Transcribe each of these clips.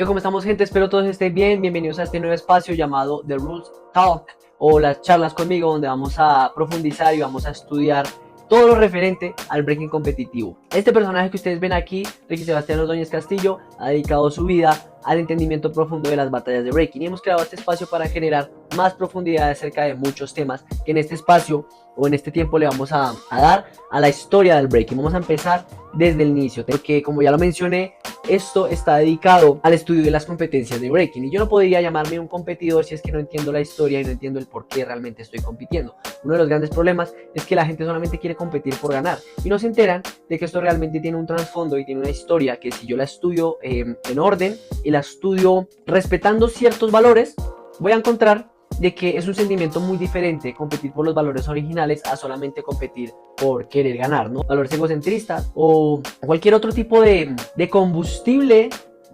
¿Cómo estamos, gente? Espero todos estén bien. Bienvenidos a este nuevo espacio llamado The Rules Talk, o las charlas conmigo, donde vamos a profundizar y vamos a estudiar todo lo referente al breaking competitivo. Este personaje que ustedes ven aquí, Ricky Sebastián Ordóñez Castillo, ha dedicado su vida al entendimiento profundo de las batallas de breaking, y hemos creado este espacio para generar más profundidad acerca de muchos temas que en este espacio o en este tiempo le vamos a dar a la historia del breaking. Vamos a empezar desde el inicio, porque como ya lo mencioné, esto está dedicado al estudio de las competencias de breaking, y yo no podría llamarme un competidor si es que no entiendo la historia y no entiendo el por qué realmente estoy compitiendo. Uno de los grandes problemas es que la gente solamente quiere competir por ganar y no se enteran de que esto realmente tiene un trasfondo y tiene una historia que, si yo la estudio en orden y la estudio respetando ciertos valores, voy a encontrar de que es un sentimiento muy diferente competir por los valores originales a solamente competir por querer ganar, ¿no? Valores egocentristas o cualquier otro tipo de combustible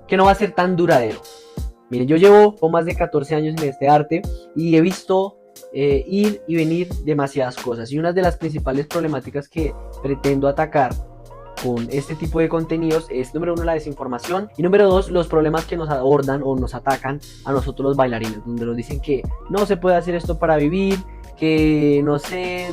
que no va a ser tan duradero. Miren, yo llevo más de 14 años en este arte y he visto ir y venir demasiadas cosas, y una de las principales problemáticas que pretendo atacar con este tipo de contenidos es, número uno, la desinformación, y número dos, los problemas que nos abordan o nos atacan a nosotros los bailarines, donde nos dicen que no se puede hacer esto para vivir, que no sé,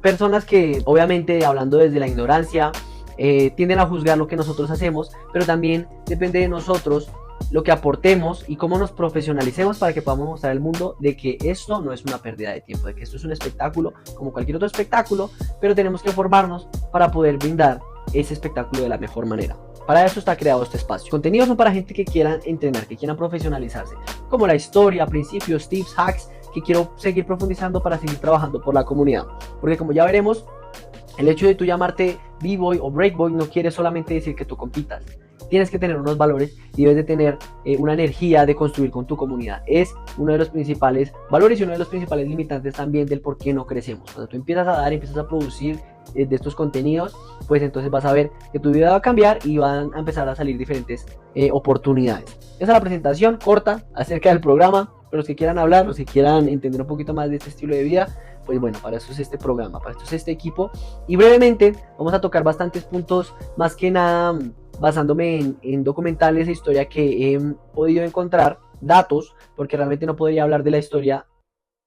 personas que obviamente, hablando desde la ignorancia, tienden a juzgar lo que nosotros hacemos, pero también depende de nosotros lo que aportemos y cómo nos profesionalicemos para que podamos mostrar al mundo de que esto no es una pérdida de tiempo, de que esto es un espectáculo como cualquier otro espectáculo, pero tenemos que formarnos para poder brindar ese espectáculo de la mejor manera. Para eso está creado este espacio. Contenidos son para gente que quieran entrenar, que quieran profesionalizarse, como la historia, principios, tips, hacks, que quiero seguir profundizando para seguir trabajando por la comunidad. Porque, como ya veremos, el hecho de tú llamarte B-Boy o Breakboy no quiere solamente decir que tú compitas. Tienes que tener unos valores y debes de tener una energía de construir con tu comunidad. Es uno de los principales valores y uno de los principales limitantes también del por qué no crecemos. Cuando tú empiezas a dar, empiezas a producir de estos contenidos, pues entonces vas a ver que tu vida va a cambiar y van a empezar a salir diferentes oportunidades. Esa es la presentación corta acerca del programa. Para los que quieran hablar, los que quieran entender un poquito más de este estilo de vida, pues bueno, para eso es este programa, para esto es este equipo. Y brevemente vamos a tocar bastantes puntos, más que nada basándome en documentales de historia que he podido encontrar, datos, porque realmente no podría hablar de la historia,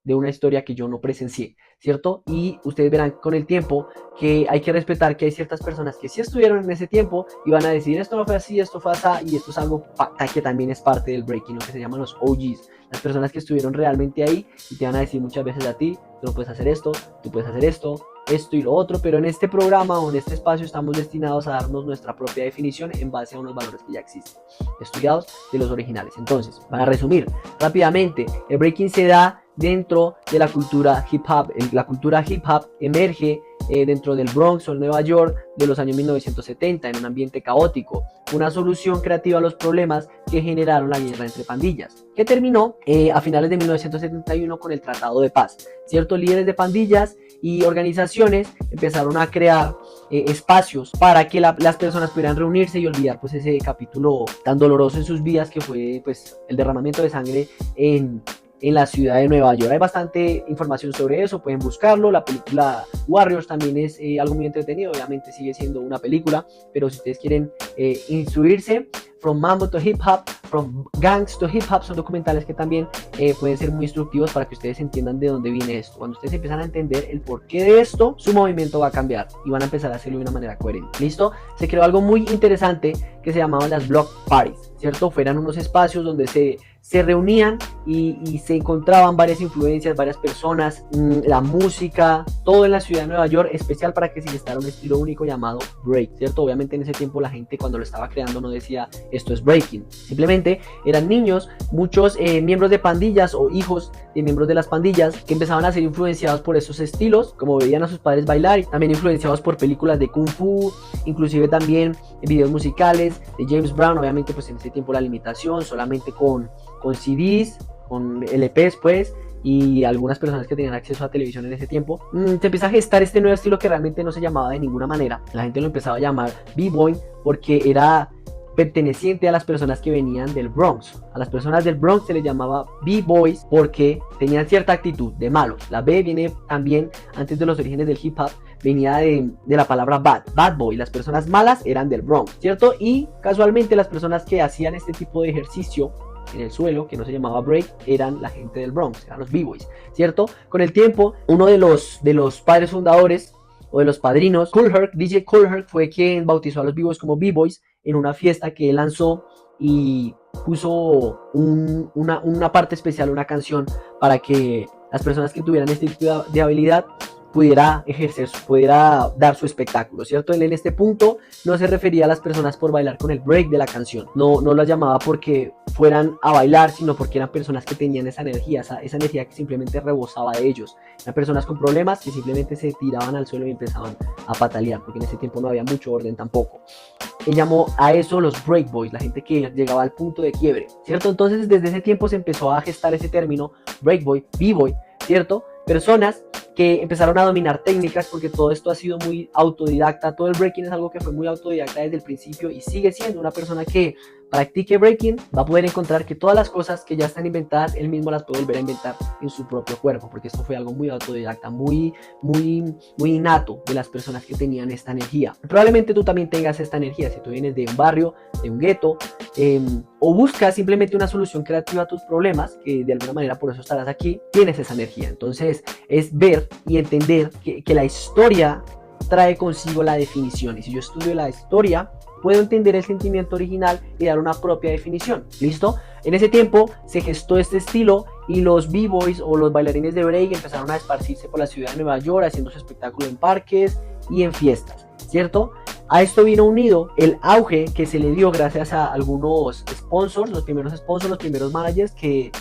de una historia que yo no presencié, ¿cierto? Y ustedes verán con el tiempo que hay que respetar que hay ciertas personas que sí estuvieron en ese tiempo y van a decir esto no fue así, esto fue así, y esto es algo que también es parte del breaking, lo que se llaman los OGs, las personas que estuvieron realmente ahí y te van a decir muchas veces a ti, tú no puedes hacer esto, tú puedes hacer esto y lo otro, pero en este programa o en este espacio estamos destinados a darnos nuestra propia definición en base a unos valores que ya existen, estudiados de los originales. Entonces, para resumir rápidamente, el breaking se da dentro de la cultura hip hop. La cultura hip hop emerge dentro del Bronx o Nueva York de los años 1970 en un ambiente caótico, una solución creativa a los problemas que generaron la guerra entre pandillas, que terminó a finales de 1971 con el Tratado de Paz. Ciertos líderes de pandillas y organizaciones empezaron a crear espacios para que las personas pudieran reunirse y olvidar pues ese capítulo tan doloroso en sus vidas que fue pues el derramamiento de sangre en la ciudad de Nueva York. Hay bastante información sobre eso, pueden buscarlo. La película Warriors también es algo muy entretenido, obviamente sigue siendo una película, pero si ustedes quieren instruirse, From Mambo to Hip Hop, From Gangs to Hip Hop, son documentales que también pueden ser muy instructivos para que ustedes entiendan de dónde viene esto. Cuando ustedes empiezan a entender el porqué de esto, su movimiento va a cambiar y van a empezar a hacerlo de una manera coherente. ¿Listo? Se creó algo muy interesante que se llamaban las block parties, ¿cierto? Fueran unos espacios donde se reunían y se encontraban varias influencias, varias personas, la música, todo en la ciudad de Nueva York, especial para que se gestara un estilo único llamado break, ¿cierto? Obviamente en ese tiempo la gente, cuando lo estaba creando, no decía esto es breaking, simplemente eran niños, muchos miembros de pandillas o hijos de miembros de las pandillas que empezaban a ser influenciados por esos estilos, como veían a sus padres bailar, y también influenciados por películas de Kung Fu, inclusive también videos musicales de James Brown. Obviamente pues en ese tiempo la limitación solamente con CDs, con LPs pues, y algunas personas que tenían acceso a televisión en ese tiempo, se empieza a gestar este nuevo estilo que realmente no se llamaba de ninguna manera. La gente lo empezaba a llamar B-Boy porque era perteneciente a las personas que venían del Bronx. A las personas del Bronx se les llamaba B-Boys porque tenían cierta actitud de malos. La B viene también antes de los orígenes del hip hop, venía de la palabra bad boy. Las personas malas eran del Bronx, ¿cierto? Y casualmente las personas que hacían este tipo de ejercicio en el suelo, que no se llamaba break, eran la gente del Bronx, eran los B-Boys, ¿cierto? Con el tiempo, uno de los padres fundadores o de los padrinos, Kool Herc, DJ Kool Herc, fue quien bautizó a los B-Boys como B-Boys en una fiesta que él lanzó y puso una parte especial, una canción para que las personas que tuvieran este tipo de habilidad pudiera ejercer, pudiera dar su espectáculo, ¿cierto? Él en este punto no se refería a las personas por bailar con el break de la canción, no las llamaba porque fueran a bailar, sino porque eran personas que tenían esa energía que simplemente rebosaba de ellos, eran personas con problemas que simplemente se tiraban al suelo y empezaban a patalear, porque en ese tiempo no había mucho orden tampoco. Él llamó a eso los break boys, la gente que llegaba al punto de quiebre, ¿cierto? Entonces desde ese tiempo se empezó a gestar ese término break boy, b-boy, ¿cierto? Personas que empezaron a dominar técnicas, porque todo esto ha sido muy autodidacta. Todo el breaking es algo que fue muy autodidacta desde el principio y sigue siendo. Una persona que practique breaking va a poder encontrar que todas las cosas que ya están inventadas, él mismo las puede volver a inventar en su propio cuerpo, porque esto fue algo muy autodidacta, muy innato de las personas que tenían esta energía. Probablemente tú también tengas esta energía, si tú vienes de un barrio, de un gueto, o buscas simplemente una solución creativa a tus problemas, que de alguna manera por eso estarás aquí, tienes esa energía. Entonces es ver y entender que la historia trae consigo la definición, y si yo estudio la historia puedo entender el sentimiento original y dar una propia definición. ¿Listo? En ese tiempo se gestó este estilo y los b-boys o los bailarines de break empezaron a esparcirse por la ciudad de Nueva York haciendo su espectáculo en parques y en fiestas, ¿cierto? A esto vino unido el auge que se le dio gracias a algunos sponsors, los primeros managers que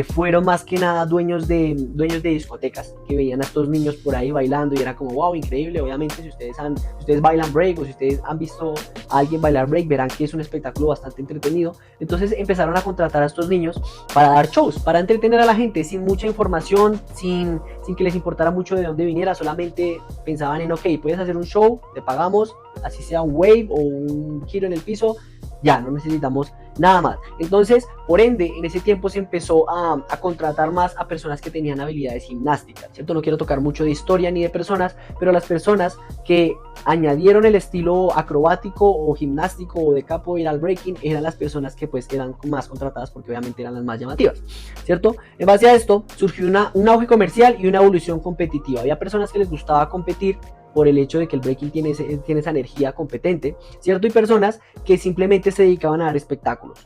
fueron más que nada dueños de discotecas, que veían a estos niños por ahí bailando y era como wow, increíble. Obviamente si ustedes bailan break o si ustedes han visto a alguien bailar break, verán que es un espectáculo bastante entretenido. Entonces empezaron a contratar a estos niños para dar shows, para entretener a la gente sin mucha información, sin que les importara mucho de dónde viniera. Solamente pensaban en ok, puedes hacer un show, te pagamos, así sea un wave o un giro en el piso, ya no necesitamos nada más. Entonces, por ende, en ese tiempo se empezó a contratar más a personas que tenían habilidades gimnásticas, ¿cierto? No quiero tocar mucho de historia ni de personas, pero las personas que añadieron el estilo acrobático o gimnástico o de capoeira al breaking eran las personas que pues eran más contratadas porque obviamente eran las más llamativas, ¿cierto? En base a esto surgió un auge comercial y una evolución competitiva. Había personas que les gustaba competir por el hecho de que el breaking tiene esa energía competente, ¿cierto? Y personas que simplemente se dedicaban a dar espectáculos,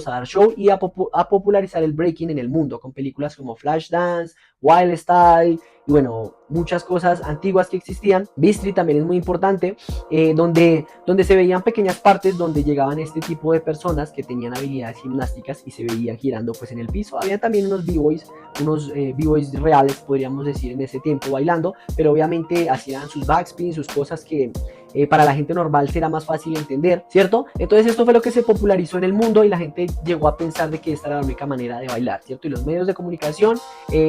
a dar show y a popularizar el breaking en el mundo, con películas como Flashdance, Wild Style y bueno, muchas cosas antiguas que existían. Beat también es muy importante, donde se veían pequeñas partes donde llegaban este tipo de personas que tenían habilidades gimnásticas y se veían girando pues en el piso. Había también unos b-boys reales, podríamos decir, en ese tiempo bailando, pero obviamente hacían sus backspins, sus cosas que para la gente normal será más fácil entender, ¿cierto? Entonces esto fue lo que se popularizó en el mundo y la gente llegó a pensar de que esta era la única manera de bailar, ¿cierto? Y los medios de comunicación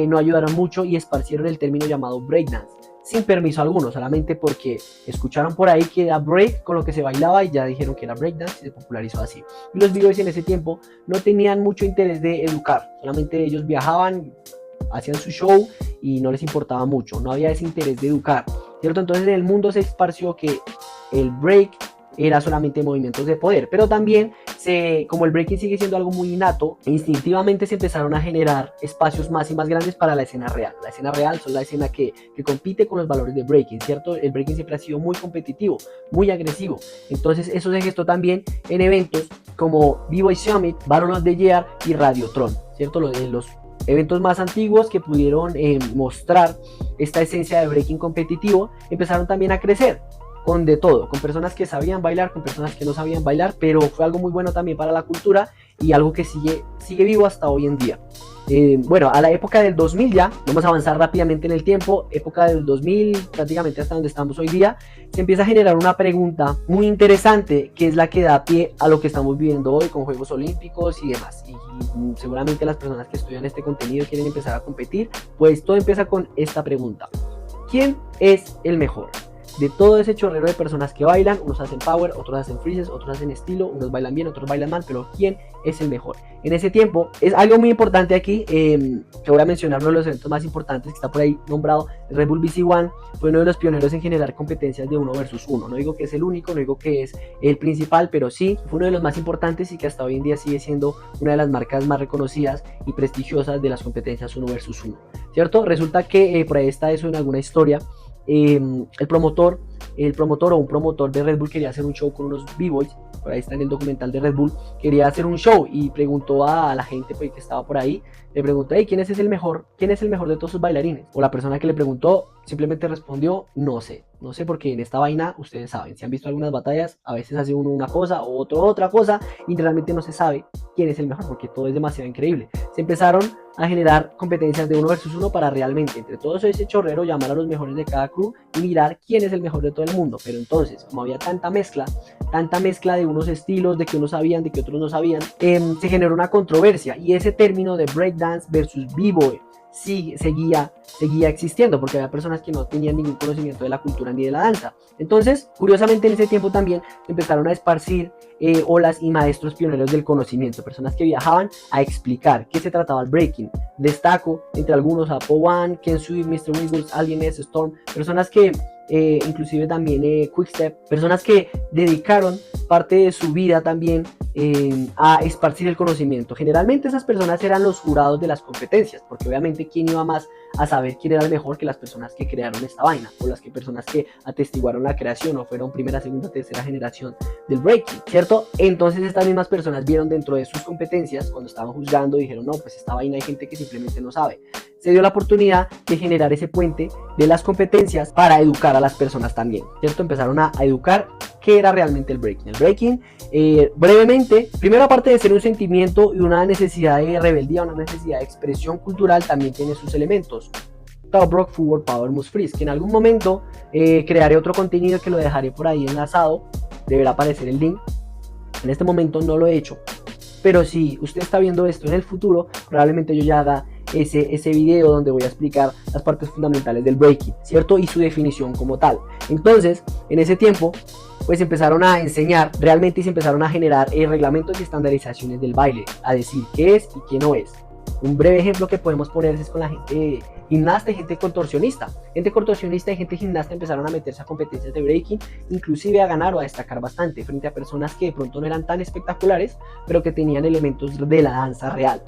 no ayudaron mucho y esparcieron el término llamado breakdance sin permiso alguno, solamente porque escucharon por ahí que era break con lo que se bailaba y ya dijeron que era breakdance y se popularizó así. Y los b-boys en ese tiempo no tenían mucho interés de educar, solamente ellos viajaban, hacían su show y no les importaba mucho, no había ese interés de educar, ¿cierto? Entonces en el mundo se esparció que el break era solamente movimientos de poder, pero también como el breaking sigue siendo algo muy innato, instintivamente se empezaron a generar espacios más y más grandes para la escena real. La escena real son la escena que compite con los valores de breaking, ¿cierto? El breaking siempre ha sido muy competitivo, muy agresivo, entonces eso se gestó también en eventos como B-Boy Summit, Battle of the Year y Radiotron, ¿cierto? Los eventos más antiguos que pudieron mostrar esta esencia de breaking competitivo empezaron también a crecer con de todo, con personas que sabían bailar, con personas que no sabían bailar, pero fue algo muy bueno también para la cultura y algo que sigue vivo hasta hoy en día. Bueno, a la época del 2000 ya, vamos a avanzar rápidamente en el tiempo, época del 2000 prácticamente hasta donde estamos hoy día, se empieza a generar una pregunta muy interesante que es la que da pie a lo que estamos viviendo hoy con Juegos Olímpicos y demás. Y seguramente las personas que estudian este contenido quieren empezar a competir, pues todo empieza con esta pregunta: ¿quién es el mejor? de todo ese chorrero de personas que bailan, unos hacen power, otros hacen freezes, otros hacen estilo, unos bailan bien, otros bailan mal, pero ¿quién es el mejor? En ese tiempo, es algo muy importante aquí, que voy a mencionar uno de los eventos más importantes que está por ahí nombrado, el Red Bull BC One, fue uno de los pioneros en generar competencias de 1 versus 1. No digo que es el único, no digo que es el principal, pero sí fue uno de los más importantes y que hasta hoy en día sigue siendo una de las marcas más reconocidas y prestigiosas de las competencias 1 versus 1, ¿cierto? Resulta que por ahí está eso en alguna historia. El promotor o un promotor de Red Bull quería hacer un show con unos b-boys, por ahí está en el documental de Red Bull, quería hacer un show y preguntó a la gente pues, que estaba por ahí, le preguntó, hey, ¿quién es el mejor de todos sus bailarines? O la persona que le preguntó simplemente respondió, no sé porque en esta vaina ustedes saben, si han visto algunas batallas, a veces hace uno una cosa o otro otra cosa y realmente no se sabe quién es el mejor porque todo es demasiado increíble. Se empezaron a generar competencias de 1 versus 1 para realmente entre todos ese chorrero llamar a los mejores de cada crew y mirar quién es el mejor de todo el mundo. Pero entonces, como había tanta mezcla de unos estilos, de que unos sabían, de que otros no sabían, se generó una controversia y ese término de breakdance versus b-boy sí, seguía existiendo porque había personas que no tenían ningún conocimiento de la cultura ni de la danza. Entonces, curiosamente en ese tiempo también empezaron a esparcir olas y maestros pioneros del conocimiento, personas que viajaban a explicar qué se trataba el breaking. Destaco entre algunos a Po Wan, Ken Sui, Mr. Wiggles, Alien S, Storm, personas que inclusive también Quickstep, personas que dedicaron parte de su vida también a esparcir el conocimiento. Generalmente esas personas eran los jurados de las competencias, porque obviamente quién iba más a saber quién era el mejor que las personas que crearon esta vaina, o las personas que atestiguaron la creación o fueron primera, segunda, tercera generación del breaking, ¿cierto? Entonces estas mismas personas vieron dentro de sus competencias, cuando estaban juzgando, dijeron, no, pues esta vaina hay gente que simplemente no sabe. Se dio la oportunidad de generar ese puente de las competencias para educar a las personas también, ¿cierto? Empezaron a educar qué era realmente el breaking. El breaking, brevemente, primero aparte de ser un sentimiento y una necesidad de rebeldía, una necesidad de expresión cultural, también tiene sus elementos. Top Rock, Forward, Power, Moves, Freeze, que en algún momento crearé otro contenido que lo dejaré por ahí enlazado, deberá aparecer el link. En este momento no lo he hecho, pero si usted está viendo esto en el futuro, probablemente yo ya haga ese video donde voy a explicar las partes fundamentales del breaking, ¿cierto? Y su definición como tal. Entonces, en ese tiempo, pues empezaron a enseñar realmente y se empezaron a generar reglamentos y estandarizaciones del baile, a decir qué es y qué no es. Un breve ejemplo que podemos poner es con la gente gimnasta y gente contorsionista. Gente contorsionista y gente gimnasta empezaron a meterse a competencias de breaking, inclusive a ganar o a destacar bastante frente a personas que de pronto no eran tan espectaculares, pero que tenían elementos de la danza real.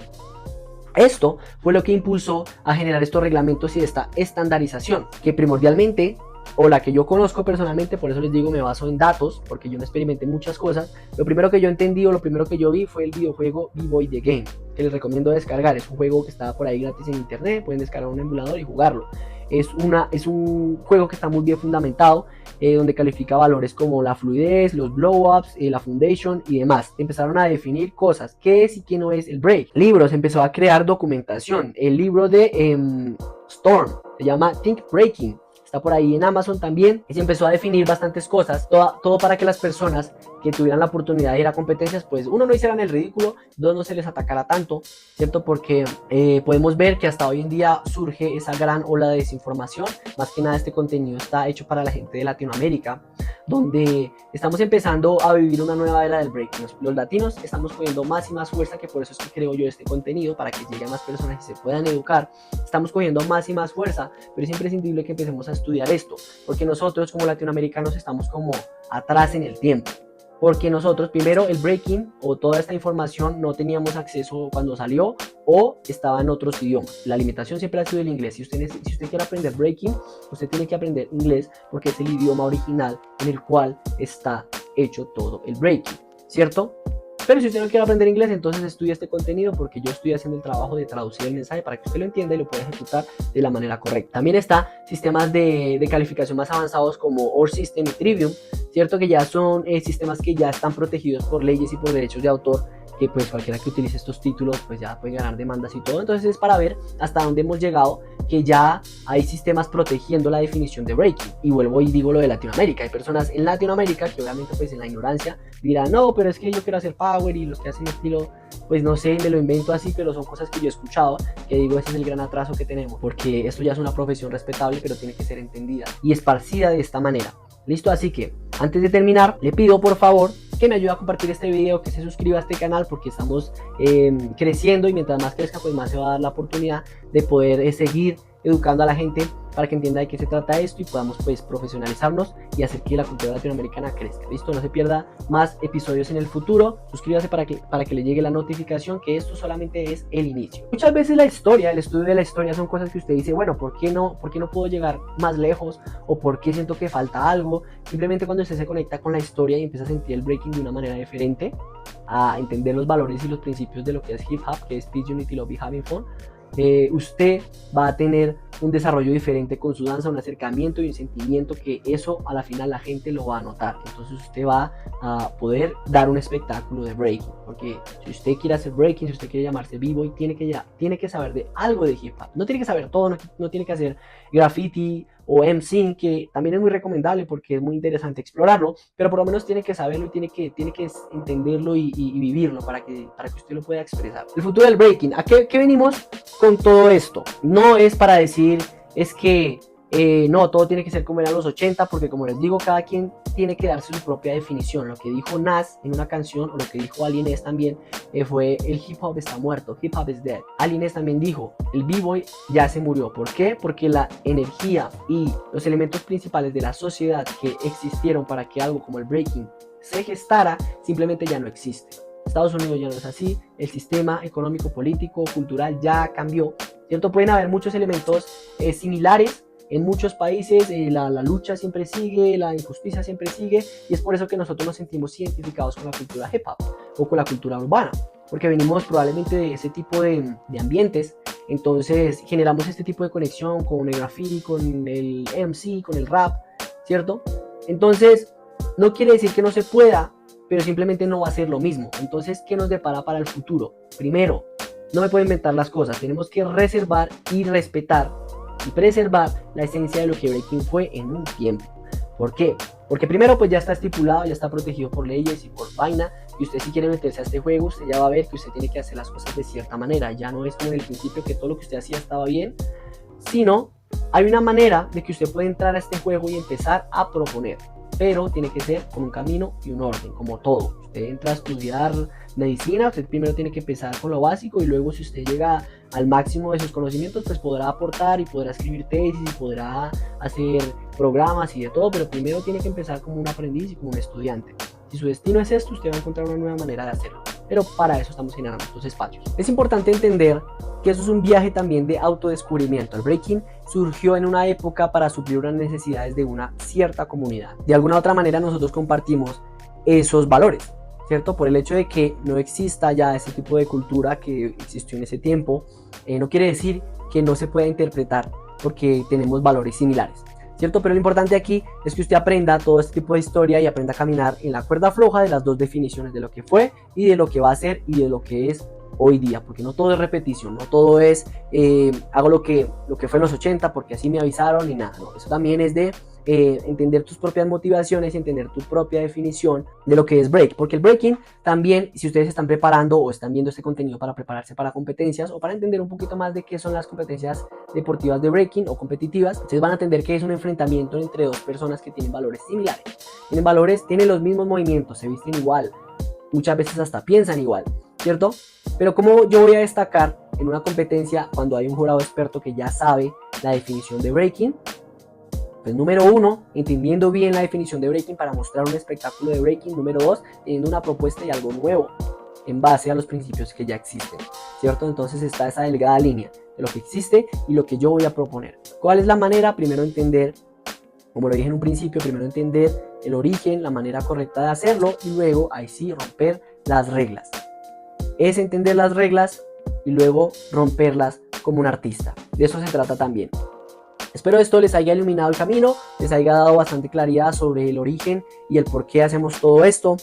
Esto fue lo que impulsó a generar estos reglamentos y esta estandarización, que primordialmente, o la que yo conozco personalmente, por eso les digo me baso en datos, porque yo no experimenté muchas cosas. Lo primero que yo entendí o lo primero que yo vi fue el videojuego B-Boy The Game, que les recomiendo descargar. Es un juego que está por ahí gratis en internet, pueden descargar un emulador y jugarlo. Es un juego que está muy bien fundamentado, donde califica valores como la fluidez, los blow-ups, la foundation y demás. Empezaron a definir cosas, qué es y qué no es el break. Libros, empezó a crear documentación. El libro de Storm se llama Think Breaking. Está por ahí en Amazon también, y se empezó a definir bastantes cosas, todo para que las personas que tuvieran la oportunidad de ir a competencias, pues uno, no hicieran el ridículo, dos, no se les atacara tanto, ¿cierto? Porque podemos ver que hasta hoy en día surge esa gran ola de desinformación. Más que nada este contenido está hecho para la gente de Latinoamérica, donde estamos empezando a vivir una nueva era del breaking. Los latinos estamos cogiendo más y más fuerza, que por eso es que creo yo este contenido, para que llegue a más personas y se puedan educar. Estamos cogiendo más y más fuerza, pero es imprescindible que empecemos a estudiar esto, porque nosotros como latinoamericanos estamos como atrás en el tiempo. Porque nosotros, primero, el breaking o toda esta información no teníamos acceso cuando salió, o estaba en otros idiomas. La limitación siempre ha sido el inglés. Si usted quiere aprender breaking, usted tiene que aprender inglés, porque es el idioma original en el cual está hecho todo el breaking, ¿cierto? Pero si usted no quiere aprender inglés, entonces estudie este contenido, porque yo estoy haciendo el trabajo de traducir el mensaje para que usted lo entienda y lo pueda ejecutar de la manera correcta. También está sistemas de calificación más avanzados como OR System y Trivium, ¿cierto? Que ya son sistemas que ya están protegidos por leyes y por derechos de autor, que pues cualquiera que utilice estos títulos pues ya puede ganar demandas y todo. Entonces es para ver hasta dónde hemos llegado, que ya hay sistemas protegiendo la definición de breaking. Y vuelvo y digo lo de Latinoamérica. Hay personas en Latinoamérica que obviamente pues en la ignorancia dirán, no, pero es que yo quiero hacer power, y los que hacen estilo, pues no sé, me lo invento así, pero son cosas que yo he escuchado, que digo, ese es el gran atraso que tenemos, porque esto ya es una profesión respetable, pero tiene que ser entendida y esparcida de esta manera. ¿Listo? Así que antes de terminar, le pido por favor que me ayude a compartir este video, que se suscriba a este canal, porque estamos creciendo, y mientras más crezca pues más se va a dar la oportunidad de poder seguir educando a la gente para que entienda de qué se trata esto y podamos pues profesionalizarnos y hacer que la cultura latinoamericana crezca. Listo, no se pierda más episodios en el futuro. Suscríbase para que le llegue la notificación, que esto solamente es el inicio. Muchas veces la historia, el estudio de la historia son cosas que usted dice, bueno, ¿por qué no puedo llegar más lejos? ¿O por qué siento que falta algo? Simplemente cuando usted se conecta con la historia y empieza a sentir el breaking de una manera diferente, a entender los valores y los principios de lo que es hip hop, que es Peace, Unity, Love y Having Fun, usted va a tener un desarrollo diferente con su danza, un acercamiento y un sentimiento, que eso a la final la gente lo va a notar. Entonces usted va a poder dar un espectáculo de breaking, porque si usted quiere hacer breaking, si usted quiere llamarse b-boy, tiene que saber de algo de hip hop. No tiene que saber todo, no tiene que hacer graffiti o MCing, que también es muy recomendable porque es muy interesante explorarlo, pero por lo menos tiene que saberlo y tiene que entenderlo y vivirlo para que usted lo pueda expresar. El futuro del breaking, ¿a qué venimos con todo esto? No es para decir, es que no, todo tiene que ser como era los 80, porque como les digo, cada quien tiene que darse su propia definición. Lo que dijo Nas en una canción, o lo que dijo Alien S también, fue: el hip hop está muerto, hip hop is dead. Alien S también dijo: el b-boy ya se murió. ¿Por qué? Porque la energía y los elementos principales de la sociedad que existieron para que algo como el breaking se gestara, simplemente ya no existe. Estados Unidos ya no es así, el sistema económico, político, cultural ya cambió, ¿cierto? Pueden haber muchos elementos similares en muchos países, la lucha siempre sigue, la injusticia siempre sigue, y es por eso que nosotros nos sentimos identificados con la cultura hip hop o con la cultura urbana, porque venimos probablemente de ese tipo de ambientes. Entonces generamos este tipo de conexión con el graffiti, con el MC, con el rap, ¿cierto? Entonces no quiere decir que no se pueda, pero simplemente no va a ser lo mismo. Entonces, ¿qué nos depara para el futuro? Primero, no me puedo inventar las cosas, tenemos que reservar y respetar y preservar la esencia de lo que breaking fue en un tiempo. ¿Por qué? Porque primero pues ya está estipulado, ya está protegido por leyes y por vaina, y usted si quiere meterse a este juego, usted ya va a ver que usted tiene que hacer las cosas de cierta manera. Ya no es como en el principio que todo lo que usted hacía estaba bien, sino hay una manera de que usted puede entrar a este juego y empezar a proponer, pero tiene que ser con un camino y un orden, como todo. Usted entra a estudiar medicina, usted primero tiene que empezar con lo básico, y luego si usted llega al máximo de sus conocimientos, pues podrá aportar y podrá escribir tesis y podrá hacer programas y de todo, pero primero tiene que empezar como un aprendiz y como un estudiante. Si su destino es esto, usted va a encontrar una nueva manera de hacerlo, pero para eso estamos generando estos espacios. Es importante entender que eso es un viaje también de autodescubrimiento. El breaking surgió en una época para suplir unas necesidades de una cierta comunidad. De alguna u otra manera nosotros compartimos esos valores, ¿cierto? Por el hecho de que no exista ya ese tipo de cultura que existió en ese tiempo, no quiere decir que no se pueda interpretar, porque tenemos valores similares, ¿cierto? Pero lo importante aquí es que usted aprenda todo este tipo de historia y aprenda a caminar en la cuerda floja de las dos definiciones, de lo que fue y de lo que va a ser y de lo que es hoy día, porque no todo es repetición, no todo es hago lo que fue en los 80 porque así me avisaron y nada, no. Eso también es de entender tus propias motivaciones y entender tu propia definición de lo que es break, porque el breaking también, si ustedes están preparando o están viendo este contenido para prepararse para competencias o para entender un poquito más de qué son las competencias deportivas de breaking o competitivas, ustedes van a entender que es un enfrentamiento entre dos personas que tienen valores similares, tienen los mismos movimientos, se visten igual, muchas veces hasta piensan igual, ¿cierto? Pero ¿cómo yo voy a destacar en una competencia cuando hay un jurado experto que ya sabe la definición de breaking? Pues número uno, entendiendo bien la definición de breaking para mostrar un espectáculo de breaking. Número dos, teniendo una propuesta y algo nuevo en base a los principios que ya existen, ¿cierto? Entonces está esa delgada línea de lo que existe y lo que yo voy a proponer. ¿Cuál es la manera? Primero entender, como lo dije en un principio, primero entender el origen, la manera correcta de hacerlo, y luego ahí sí romper las reglas. Es entender las reglas y luego romperlas como un artista. De eso se trata también. Espero esto les haya iluminado el camino, les haya dado bastante claridad sobre el origen y el por qué hacemos todo esto.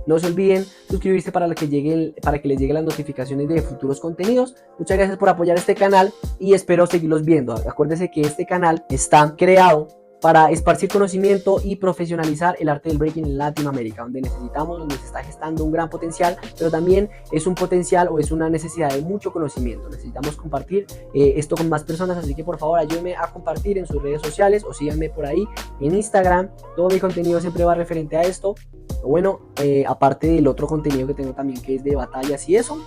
No se olviden suscribirse para que les lleguen las notificaciones de futuros contenidos. Muchas gracias por apoyar este canal y espero seguirlos viendo. Acuérdense que este canal está creado para esparcir conocimiento y profesionalizar el arte del breaking en Latinoamérica, donde se está gestando un gran potencial, pero también es un potencial o es una necesidad de mucho conocimiento. Necesitamos compartir esto con más personas, así que por favor ayúdenme a compartir en sus redes sociales o síganme por ahí en Instagram. Todo mi contenido siempre va referente a esto. Bueno, aparte del otro contenido que tengo también, que es de batallas y eso,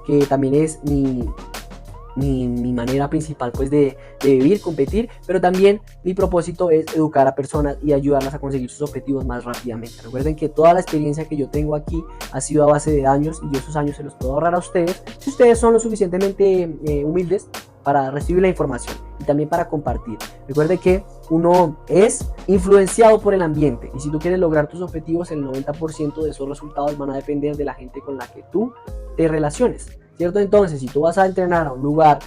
que también es mi manera principal pues de vivir, competir, pero también mi propósito es educar a personas y ayudarlas a conseguir sus objetivos más rápidamente. Recuerden que toda la experiencia que yo tengo aquí ha sido a base de años y yo esos años se los puedo ahorrar a ustedes si ustedes son lo suficientemente humildes para recibir la información y también para compartir. Recuerde que uno es influenciado por el ambiente y si tú quieres lograr tus objetivos, el 90% de esos resultados van a depender de la gente con la que tú te relaciones, ¿cierto? Entonces, si tú vas a entrenar a un lugar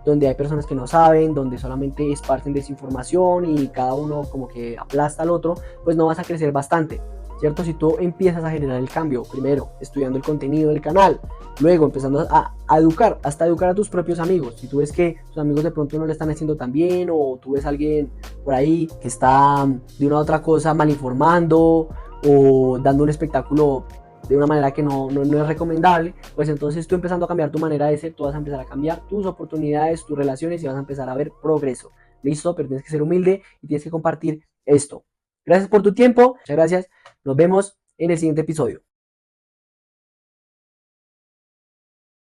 donde hay personas que no saben, donde solamente esparcen desinformación y cada uno como que aplasta al otro, pues no vas a crecer bastante, ¿cierto? Si tú empiezas a generar el cambio, primero estudiando el contenido del canal, luego empezando a educar, hasta educar a tus propios amigos. Si tú ves que tus amigos de pronto no le están haciendo tan bien o tú ves a alguien por ahí que está de una u otra cosa mal informando o dando un espectáculo de una manera que no es recomendable, pues entonces tú empezando a cambiar tu manera de ser, tú vas a empezar a cambiar tus oportunidades, tus relaciones y vas a empezar a ver progreso. Listo, pero tienes que ser humilde y tienes que compartir esto. Gracias por tu tiempo, muchas gracias. Nos vemos en el siguiente episodio.